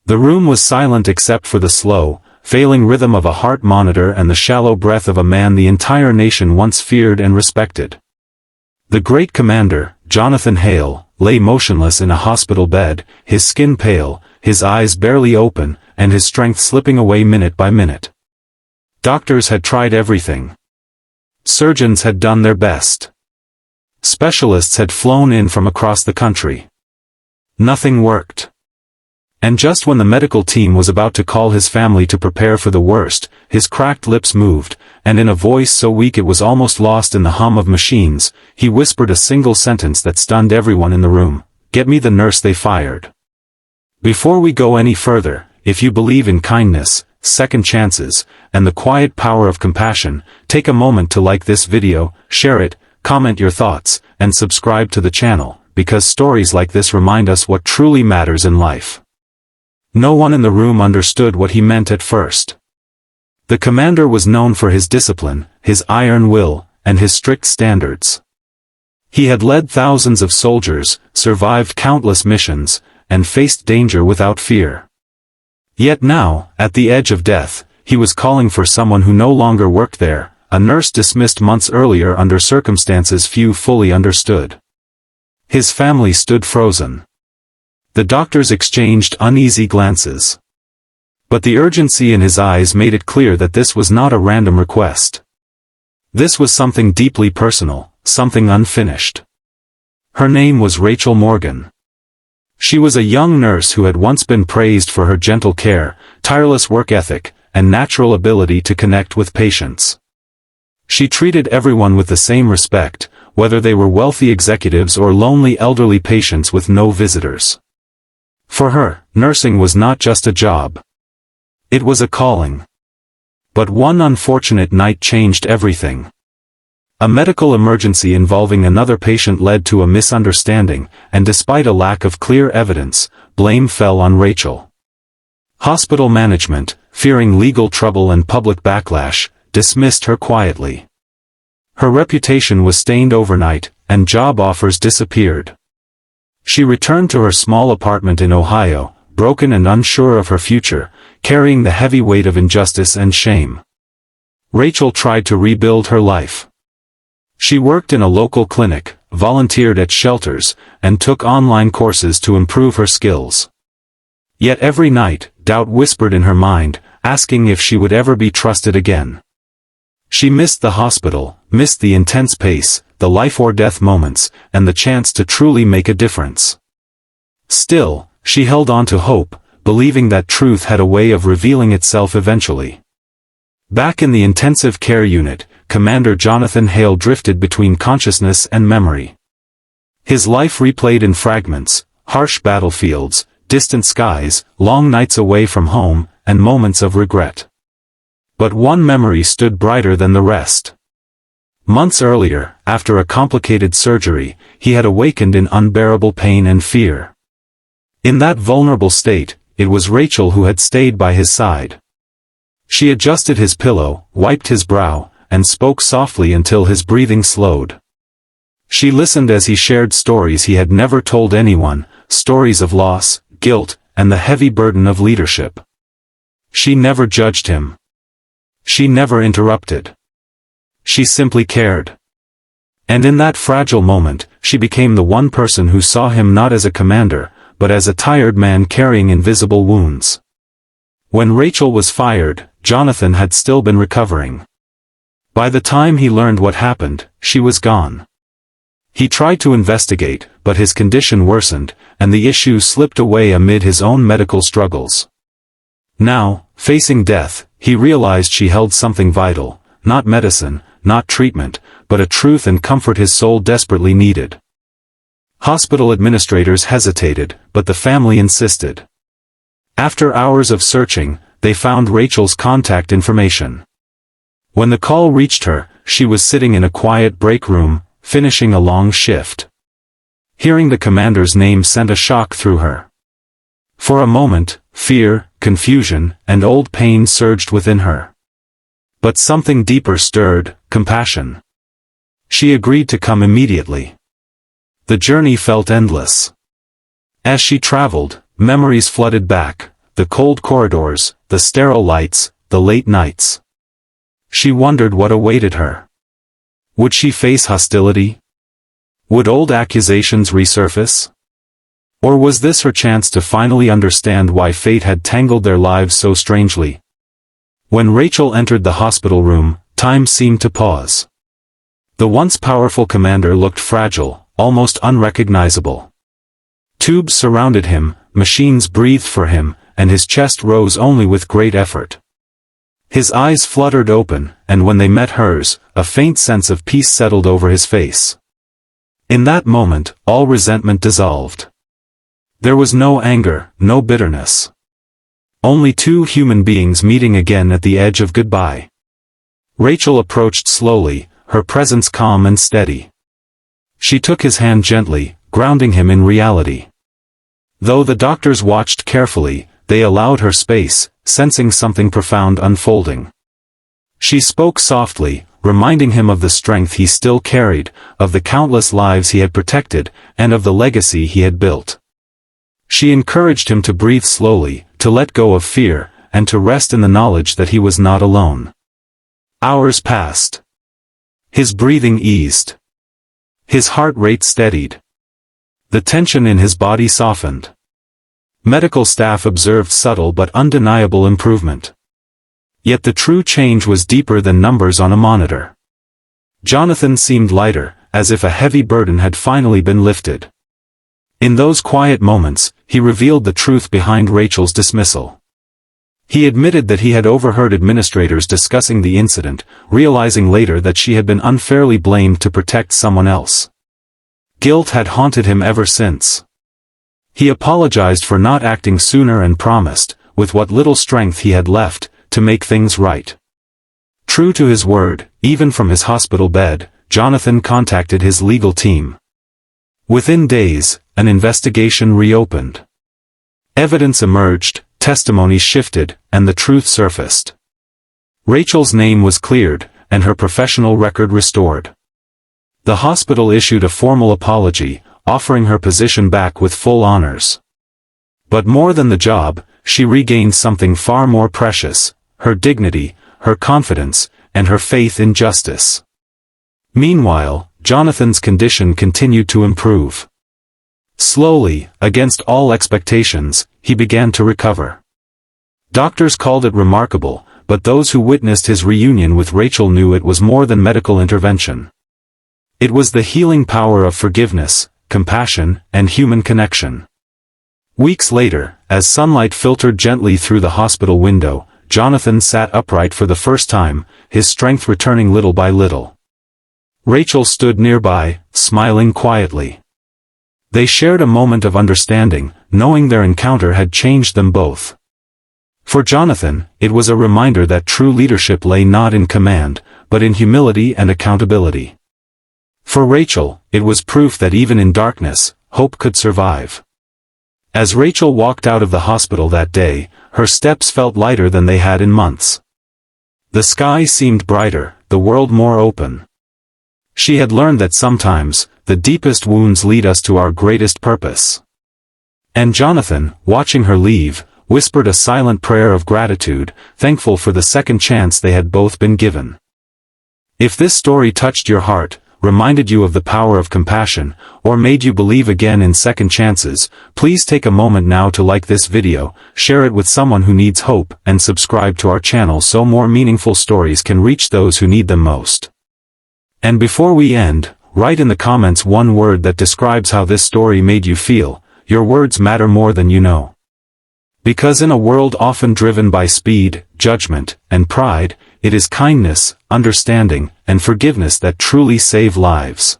The room was silent except for the slow, failing rhythm of a heart monitor and the shallow breath of a man the entire nation once feared and respected. The great commander, Jonathan Hale, lay motionless in a hospital bed, his skin pale, his eyes barely open, and his strength slipping away minute by minute. Doctors had tried everything. Surgeons had done their best. Specialists had flown in from across the country. Nothing worked. And just when the medical team was about to call his family to prepare for the worst, his cracked lips moved, and in a voice so weak it was almost lost in the hum of machines, he whispered a single sentence that stunned everyone in the room: "Get me the nurse they fired." Before we go any further, if you believe in kindness, second chances, and the quiet power of compassion, take a moment to like this video, share it, comment your thoughts, and subscribe to the channel, because stories like this remind us what truly matters in life. No one in the room understood what he meant at first. The commander was known for his discipline, his iron will, and his strict standards. He had led thousands of soldiers, survived countless missions, and faced danger without fear. Yet now, at the edge of death, he was calling for someone who no longer worked there, a nurse dismissed months earlier under circumstances few fully understood. His family stood frozen. The doctors exchanged uneasy glances. But the urgency in his eyes made it clear that this was not a random request. This was something deeply personal, something unfinished. Her name was Rachel Morgan. She was a young nurse who had once been praised for her gentle care, tireless work ethic, and natural ability to connect with patients. She treated everyone with the same respect, whether they were wealthy executives or lonely elderly patients with no visitors. For her, nursing was not just a job. It was a calling. But one unfortunate night changed everything. A medical emergency involving another patient led to a misunderstanding, and despite a lack of clear evidence, blame fell on Rachel. Hospital management, fearing legal trouble and public backlash, dismissed her quietly. Her reputation was stained overnight, and job offers disappeared. She returned to her small apartment in Ohio, broken and unsure of her future, carrying the heavy weight of injustice and shame. Rachel tried to rebuild her life. She worked in a local clinic, volunteered at shelters, and took online courses to improve her skills. Yet every night, doubt whispered in her mind, asking if she would ever be trusted again. She missed the hospital, missed the intense pace, the life-or-death moments, and the chance to truly make a difference. Still, she held on to hope, believing that truth had a way of revealing itself eventually. Back in the intensive care unit, Commander Jonathan Hale drifted between consciousness and memory. His life replayed in fragments, harsh battlefields, distant skies, long nights away from home, and moments of regret. But one memory stood brighter than the rest. Months earlier, after a complicated surgery, he had awakened in unbearable pain and fear. In that vulnerable state, it was Rachel who had stayed by his side. She adjusted his pillow, wiped his brow, and spoke softly until his breathing slowed. She listened as he shared stories he had never told anyone, stories of loss, guilt, and the heavy burden of leadership. She never judged him. She never interrupted. She simply cared. And in that fragile moment, she became the one person who saw him not as a commander, but as a tired man carrying invisible wounds. When Rachel was fired, Jonathan had still been recovering. By the time he learned what happened, she was gone. He tried to investigate, but his condition worsened, and the issue slipped away amid his own medical struggles. Now, facing death, he realized she held something vital, not medicine, not treatment, but a truth and comfort his soul desperately needed. Hospital administrators hesitated, but the family insisted. After hours of searching, they found Rachel's contact information. When the call reached her, she was sitting in a quiet break room, finishing a long shift. Hearing the commander's name sent a shock through her. For a moment, fear, confusion, and old pain surged within her. But something deeper stirred, compassion. She agreed to come immediately. The journey felt endless. As she traveled, memories flooded back, the cold corridors, the sterile lights, the late nights. She wondered what awaited her. Would she face hostility? Would old accusations resurface? Or was this her chance to finally understand why fate had tangled their lives so strangely? When Rachel entered the hospital room, time seemed to pause. The once powerful commander looked fragile, almost unrecognizable. Tubes surrounded him, machines breathed for him, and his chest rose only with great effort. His eyes fluttered open, and when they met hers, a faint sense of peace settled over his face. In that moment, all resentment dissolved. There was no anger, no bitterness. Only two human beings meeting again at the edge of goodbye. Rachel approached slowly, her presence calm and steady. She took his hand gently, grounding him in reality. Though the doctors watched carefully, they allowed her space, sensing something profound unfolding. She spoke softly, reminding him of the strength he still carried, of the countless lives he had protected, and of the legacy he had built. She encouraged him to breathe slowly, to let go of fear, and to rest in the knowledge that he was not alone. Hours passed. His breathing eased. His heart rate steadied. The tension in his body softened. Medical staff observed subtle but undeniable improvement. Yet the true change was deeper than numbers on a monitor. Jonathan seemed lighter, as if a heavy burden had finally been lifted. In those quiet moments, he revealed the truth behind Rachel's dismissal. He admitted that he had overheard administrators discussing the incident, realizing later that she had been unfairly blamed to protect someone else. Guilt had haunted him ever since. He apologized for not acting sooner and promised, with what little strength he had left, to make things right. True to his word, even from his hospital bed, Jonathan contacted his legal team. Within days, an investigation reopened. Evidence emerged, testimonies shifted, and the truth surfaced. Rachel's name was cleared, and her professional record restored. The hospital issued a formal apology, offering her position back with full honors. But more than the job, she regained something far more precious: her dignity, her confidence, and her faith in justice. Meanwhile, Jonathan's condition continued to improve. Slowly, against all expectations, he began to recover. Doctors called it remarkable, but those who witnessed his reunion with Rachel knew it was more than medical intervention. It was the healing power of forgiveness, compassion, and human connection. Weeks later, as sunlight filtered gently through the hospital window, Jonathan sat upright for the first time, his strength returning little by little. Rachel stood nearby, smiling quietly. They shared a moment of understanding, knowing their encounter had changed them both. For Jonathan, it was a reminder that true leadership lay not in command, but in humility and accountability. For Rachel, it was proof that even in darkness, hope could survive. As Rachel walked out of the hospital that day, her steps felt lighter than they had in months. The sky seemed brighter, the world more open. She had learned that sometimes, the deepest wounds lead us to our greatest purpose. And Jonathan, watching her leave, whispered a silent prayer of gratitude, thankful for the second chance they had both been given. If this story touched your heart, reminded you of the power of compassion, or made you believe again in second chances, please take a moment now to like this video, share it with someone who needs hope, and subscribe to our channel so more meaningful stories can reach those who need them most. And before we end, write in the comments one word that describes how this story made you feel. Your words matter more than you know. Because in a world often driven by speed, judgment, and pride, it is kindness, understanding, and forgiveness that truly save lives.